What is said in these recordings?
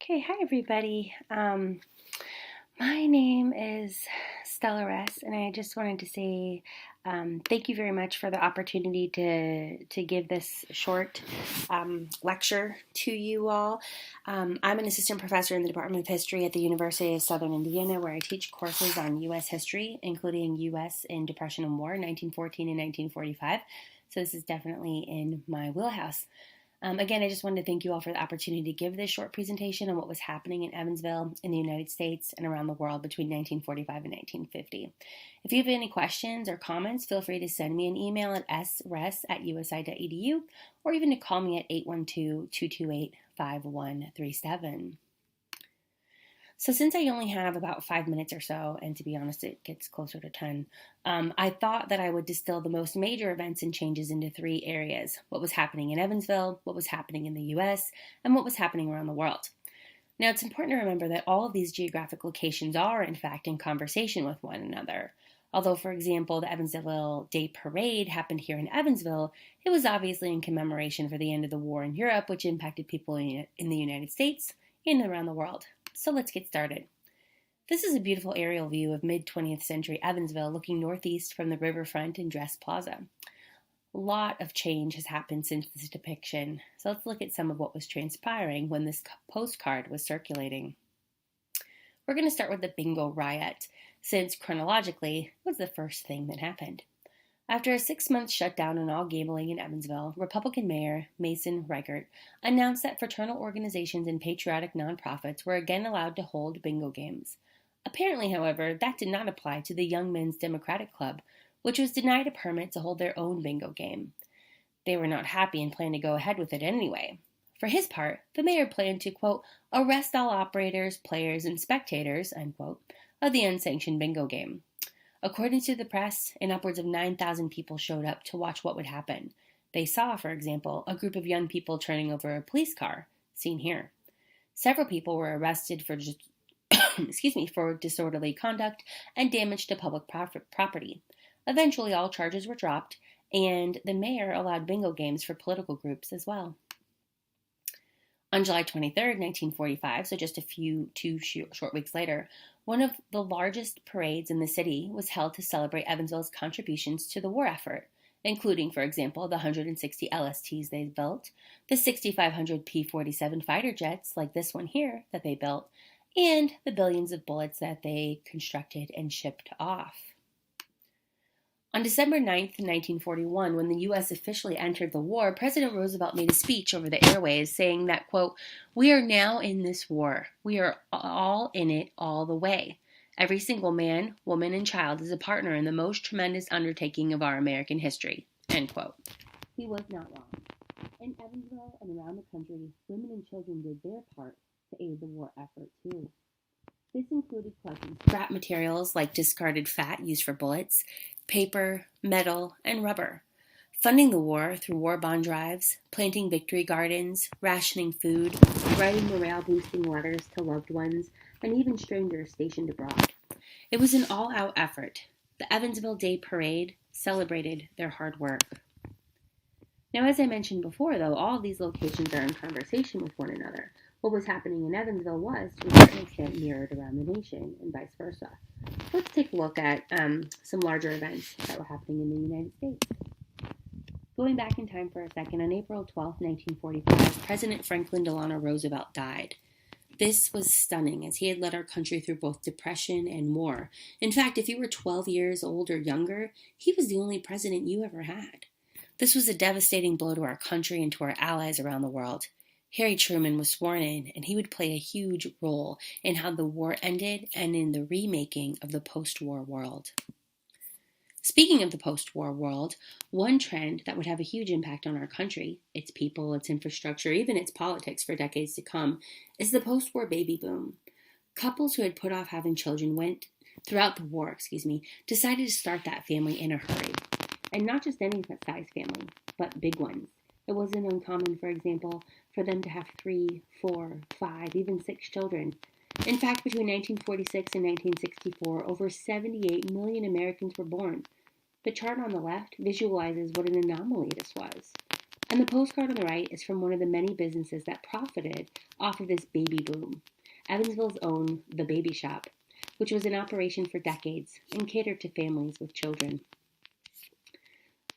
Okay, hi everybody. My name is Stella Ress, and I just wanted to say thank you very much for the opportunity to give this short lecture to you all. I'm an assistant professor in the Department of History at the University of Southern Indiana, where I teach courses on U.S. history, including U.S. in Depression and War, 1914 and 1945. So this is definitely in my wheelhouse. Again, I just wanted to thank you all for the opportunity to give this short presentation on what was happening in Evansville, in the United States, and around the world between 1945 and 1950. If you have any questions or comments, feel free to send me an email at sres@usi.edu or even to call me at 812-228-5137. So since I only have about 5 minutes or so, and to be honest, it gets closer to 10, I thought that I would distill the most major events and changes into three areas: what was happening in Evansville, what was happening in the U.S., and what was happening around the world. Now, it's important to remember that all of these geographic locations are, in fact, in conversation with one another. Although, for example, the Evansville Day Parade happened here in Evansville, it was obviously in commemoration for the end of the war in Europe, which impacted people in the United States and around the world. So let's get started. This is a beautiful aerial view of mid-20th century Evansville looking northeast from the riverfront and Dress Plaza. A lot of change has happened since this depiction, so let's look at some of what was transpiring when this postcard was circulating. We're going to start with the bingo riot, since chronologically it was the first thing that happened. After a 6-month shutdown on all gambling in Evansville, Republican Mayor Mason Reichert announced that fraternal organizations and patriotic nonprofits were again allowed to hold bingo games. Apparently, however, that did not apply to the Young Men's Democratic Club, which was denied a permit to hold their own bingo game. They were not happy and planned to go ahead with it anyway. For his part, the mayor planned to, quote, arrest all operators, players, and spectators, unquote, of the unsanctioned bingo game. According to the press, upwards of 9,000 people showed up to watch what would happen. They saw, for example, a group of young people turning over a police car, seen here. Several people were arrested for for disorderly conduct and damage to public property. Eventually, all charges were dropped, and the mayor allowed bingo games for political groups as well. On July 23rd, 1945, so just two short weeks later, one of the largest parades in the city was held to celebrate Evansville's contributions to the war effort, including, for example, the 160 LSTs they built, the 6,500 P-47 fighter jets, like this one here, that they built, and the billions of bullets that they constructed and shipped off. On December 9th, 1941, when the U.S. officially entered the war, President Roosevelt made a speech over the airways saying that, quote, we are now in this war. We are all in it all the way. Every single man, woman, and child is a partner in the most tremendous undertaking of our American history, end quote. He was not wrong. In Evansville and around the country, women and children did their part to aid the war effort, too. This included collecting scrap materials like discarded fat used for bullets, paper, metal, and rubber, funding the war through war bond drives, planting victory gardens, rationing food, writing morale-boosting letters to loved ones, and even strangers stationed abroad. It was an all-out effort. The Evansville Day Parade celebrated their hard work. Now, as I mentioned before, though, all of these locations are in conversation with one another. What was happening in Evansville was, to a certain extent, mirrored around the nation, and vice versa. Let's take a look at some larger events that were happening in the United States. Going back in time for a second, on April 12, 1945, President Franklin Delano Roosevelt died. This was stunning, as he had led our country through both depression and war. In fact, if you were 12 years old or younger, he was the only president you ever had. This was a devastating blow to our country and to our allies around the world. Harry Truman was sworn in, and he would play a huge role in how the war ended and in the remaking of the post-war world. Speaking of the post-war world, one trend that would have a huge impact on our country, its people, its infrastructure, even its politics for decades to come, is the post-war baby boom. Couples who had put off having children decided to start that family in a hurry. And not just any size family, but big ones. It wasn't uncommon, for example, for them to have 3, 4, 5, even 6 children. In fact, between 1946 and 1964, over 78 million Americans were born. The chart on the left visualizes what an anomaly this was. And the postcard on the right is from one of the many businesses that profited off of this baby boom, Evansville's own The Baby Shop, which was in operation for decades and catered to families with children.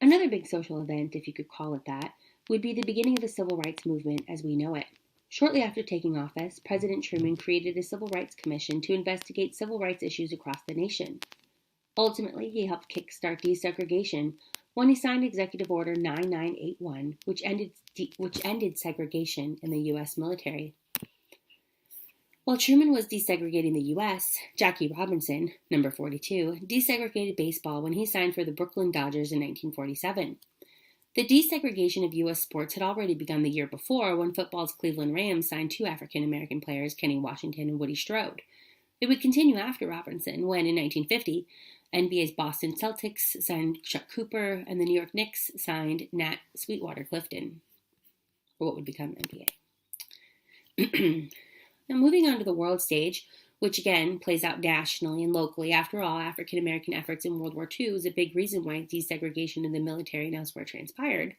Another big social event, if you could call it that, would be the beginning of the civil rights movement as we know it. Shortly after taking office, President Truman created a Civil Rights Commission to investigate civil rights issues across the nation. Ultimately, he helped kickstart desegregation when he signed Executive Order 9981, which ended segregation in the U.S. military. While Truman was desegregating the U.S., Jackie Robinson, number 42, desegregated baseball when he signed for the Brooklyn Dodgers in 1947. The desegregation of U.S. sports had already begun the year before when football's Cleveland Rams signed two African-American players, Kenny Washington and Woody Strode. It would continue after Robinson when, in 1950, NBA's Boston Celtics signed Chuck Cooper and the New York Knicks signed Nat Sweetwater Clifton, or what would become NBA. Now, moving on to the world stage, which again plays out nationally and locally. After all, African American efforts in World War II is a big reason why desegregation in the military and elsewhere transpired.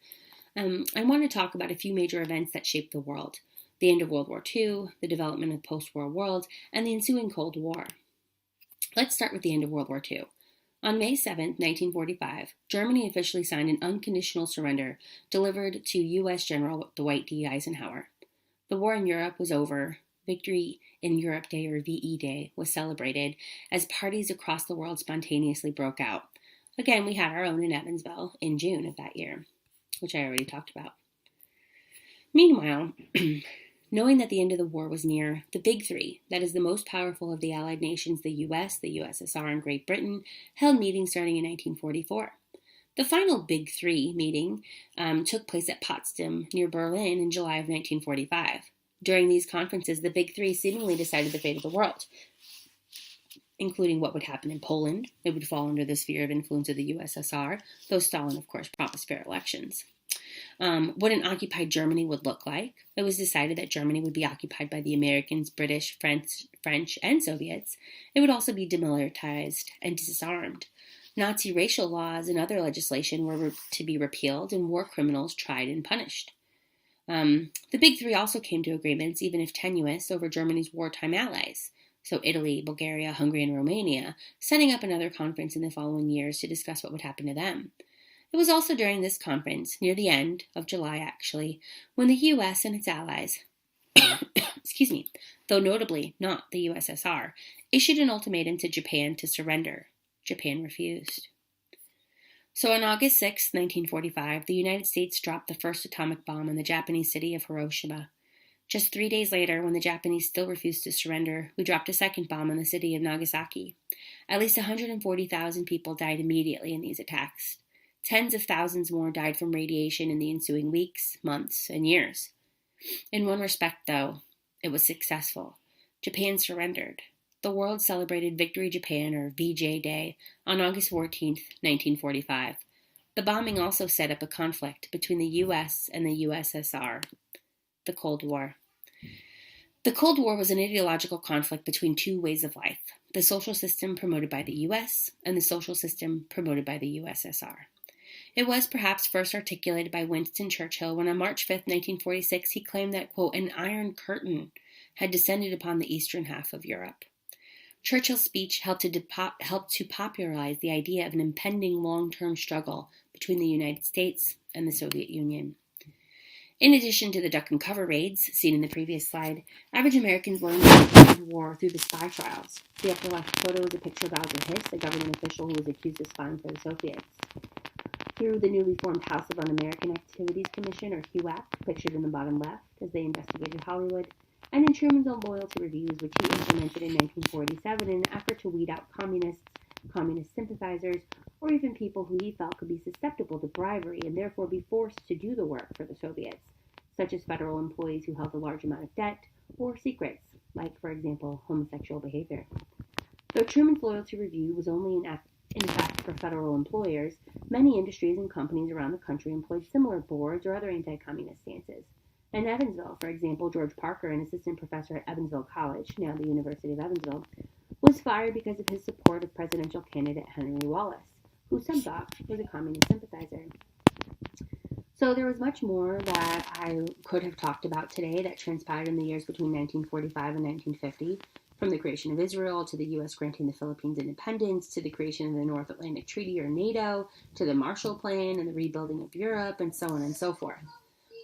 I want to talk about a few major events that shaped the world: the end of World War II, the development of the Postwar World, and the ensuing Cold War. Let's start with the end of World War II. On May 7, 1945, Germany officially signed an unconditional surrender delivered to U.S. General Dwight D. Eisenhower. The war in Europe was over. Victory in Europe Day, or VE Day, was celebrated as parties across the world spontaneously broke out. Again, we had our own in Evansville in June of that year, which I already talked about. Meanwhile, knowing that the end of the war was near, the Big Three, that is the most powerful of the Allied nations, the U.S., the USSR, and Great Britain, held meetings starting in 1944. The final Big Three meeting took place at Potsdam, near Berlin, in July of 1945. During these conferences, the Big Three seemingly decided the fate of the world, including what would happen in Poland. It would fall under the sphere of influence of the USSR, though Stalin, of course, promised fair elections. What an occupied Germany would look like. It was decided that Germany would be occupied by the Americans, British, French, and Soviets. It would also be demilitarized and disarmed. Nazi racial laws and other legislation were to be repealed and war criminals tried and punished. The Big Three also came to agreements, even if tenuous, over Germany's wartime allies, so Italy, Bulgaria, Hungary, and Romania, setting up another conference in the following years to discuss what would happen to them. It was also during this conference, near the end of July actually, when the U.S. and its allies, though notably not the USSR, issued an ultimatum to Japan to surrender. Japan refused. So on August 6, 1945, the United States dropped the first atomic bomb on the Japanese city of Hiroshima. Just 3 days later, when the Japanese still refused to surrender, we dropped a second bomb on the city of Nagasaki. At least 140,000 people died immediately in these attacks. Tens of thousands more died from radiation in the ensuing weeks, months, and years. In one respect, though, it was successful. Japan surrendered. The world celebrated Victory Japan, or VJ Day, on August 14, 1945. The bombing also set up a conflict between the U.S. and the USSR, the Cold War. The Cold War was an ideological conflict between two ways of life, the social system promoted by the U.S. and the social system promoted by the USSR. It was perhaps first articulated by Winston Churchill when on March 5, 1946, he claimed that, quote, an iron curtain had descended upon the eastern half of Europe. Churchill's speech helped to popularize the idea of an impending long-term struggle between the United States and the Soviet Union. In addition to the duck and cover raids seen in the previous slide, average Americans learned about the war through the spy trials. The upper left photo is a picture of Alger Hiss, a government official who was accused of spying for the Soviets. Through the newly formed House of Un-American Activities Commission, or HUAC, pictured in the bottom left, as they investigated Hollywood, and in Truman's own loyalty reviews, which he implemented in 1947 in an effort to weed out communists, communist sympathizers, or even people who he felt could be susceptible to bribery and therefore be forced to do the work for the Soviets, such as federal employees who held a large amount of debt, or secrets, like, for example, homosexual behavior. Though Truman's loyalty review was only in effect for federal employers, many industries and companies around the country employed similar boards or other anti-communist stances. In Evansville, for example, George Parker, an assistant professor at Evansville College, now the University of Evansville, was fired because of his support of presidential candidate Henry Wallace, who some thought was a communist sympathizer. So there was much more that I could have talked about today that transpired in the years between 1945 and 1950, from the creation of Israel to the U.S. granting the Philippines independence to the creation of the North Atlantic Treaty or NATO to the Marshall Plan and the rebuilding of Europe and so on and so forth.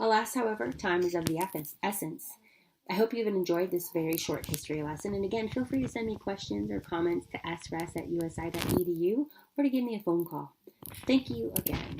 Alas, however, time is of the essence. I hope you've enjoyed this very short history lesson, and again, feel free to send me questions or comments to sress@usi.edu or to give me a phone call. Thank you again.